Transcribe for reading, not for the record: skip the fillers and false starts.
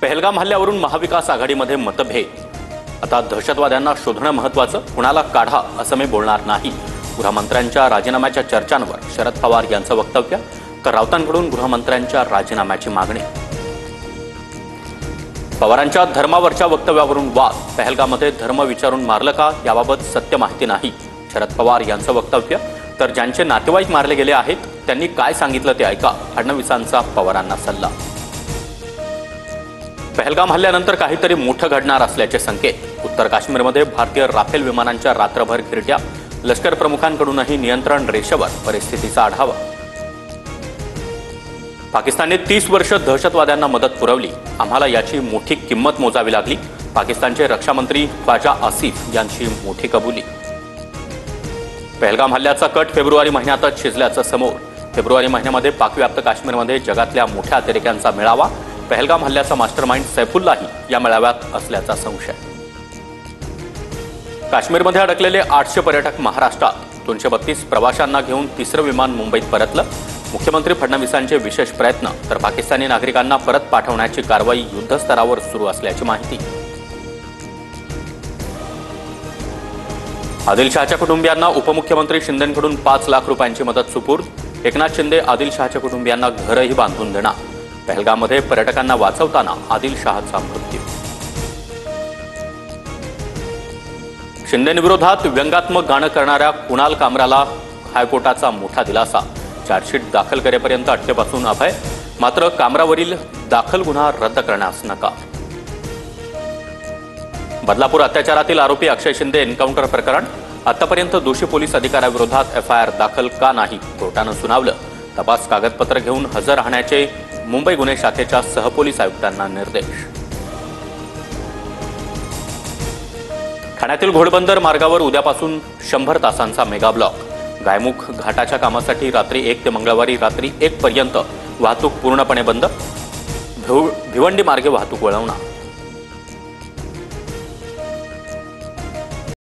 पहलगाम हल्ल्यावरून महाविकास आघाडीमध्ये मतभेद। आता दहशतवाद्यांना शोधणं महत्त्वाचं, कुणाला काढा असं मी बोलणार नाही। गृहमंत्र्यांच्या राजीनाम्याच्या चर्चांवर शरद पवार यांचं वक्तव्य, तर राऊतांकडून गृहमंत्र्यांच्या राजीनाम्याची मागणी। पवारांच्या धर्मावरच्या वक्तव्यावरून वाद, पहलगाममध्ये धर्म विचारून मारलं का याबाबत सत्य माहिती नाही। शरद पवार यांचं वक्तव्य, तर ज्यांचे नातेवाईक मारले गेले आहेत त्यांनी काय सांगितलं ते ऐका, फडणवीसांचा पवारांना सल्ला। पहलगाम हल्ल्यानंतर काहीतरी मोठं घडणार असल्याचे संकेत। उत्तर काश्मीरमध्ये भारतीय राफेल विमानांच्या रात्रभर घिरट्या, लष्कर प्रमुखांकडूनही नियंत्रण रेषेवर परिस्थितीचा आढावा। पाकिस्तानने 30 वर्ष दहशतवाद्यांना मदत पुरवली, आम्हाला याची मोठी किंमत मोजावी लागली। पाकिस्तानचे रक्षामंत्री ख्वाजा आसिफ यांची मोठी कबुली। पहलगाम हल्ल्याचा कट फेब्रुवारी महिन्यातच शिजल्याचं समोर। फेब्रुवारी महिन्यामध्ये पाकव्याप्त काश्मीरमध्ये जगातल्या मोठ्या अतिरेक्यांचा मेळावा। पहलगाम हल्ल्याचा मास्टरमाइंड सैफुल्लाही या मेळाव्यात असल्याचा संशय। काश्मीरमध्ये अडकलेले 800 पर्यटक महाराष्ट्रात, 232 प्रवाशांना घेऊन तिसरं विमान मुंबईत परतलं। मुख्यमंत्री फडणवीसांचे विशेष प्रयत्न, तर पाकिस्तानी नागरिकांना परत पाठवण्याची कारवाई युद्धस्तरावर सुरू असल्याची माहिती। आदिलशहाच्या कुटुंबियांना उपमुख्यमंत्री शिंदेंकडून 5 लाख रुपयांची मदत सुपूर्द। एकनाथ शिंदे आदिलशहाच्या कुटुंबियांना घरही बांधून देणार। पहलगाममध्ये पर्यटकांना वाचवताना आदिलशहाचा मृत्यू। शिंदेंविरोधात व्यंगात्मक गाणं करणाऱ्या कुणाल कामराला हायकोर्टाचा मोठा दिलासा। चार्जशीट दाखल करेपर्यंत अटकेपासून अभय, मात्र कामरावरील दाखल गुन्हा रद्द करण्यास नकार। बदलापूर अत्याचारातील आरोपी अक्षय शिंदे एन्काउंटर प्रकरण, आतापर्यंत दोषी पोलीस अधिकाऱ्याविरोधात एफआयआर दाखल का नाही, कोर्टानं सुनावलं। तपास कागदपत्र घेऊन हजर राहण्याचे मुंबई गुन्हे शाखेच्या सहपोलीस आयुक्तांना निर्देश। ठाण्यातील घोडबंदर मार्गावर उद्यापासून 100 तासांचा मेगा ब्लॉक। गायमुख घाटाच्या कामासाठी रात्री 1 ते मंगळवारी रात्री 1 पर्यंत वाहतूक पूर्णपणे बंद। भिवंडी मार्गे वाहतूक वळवणार।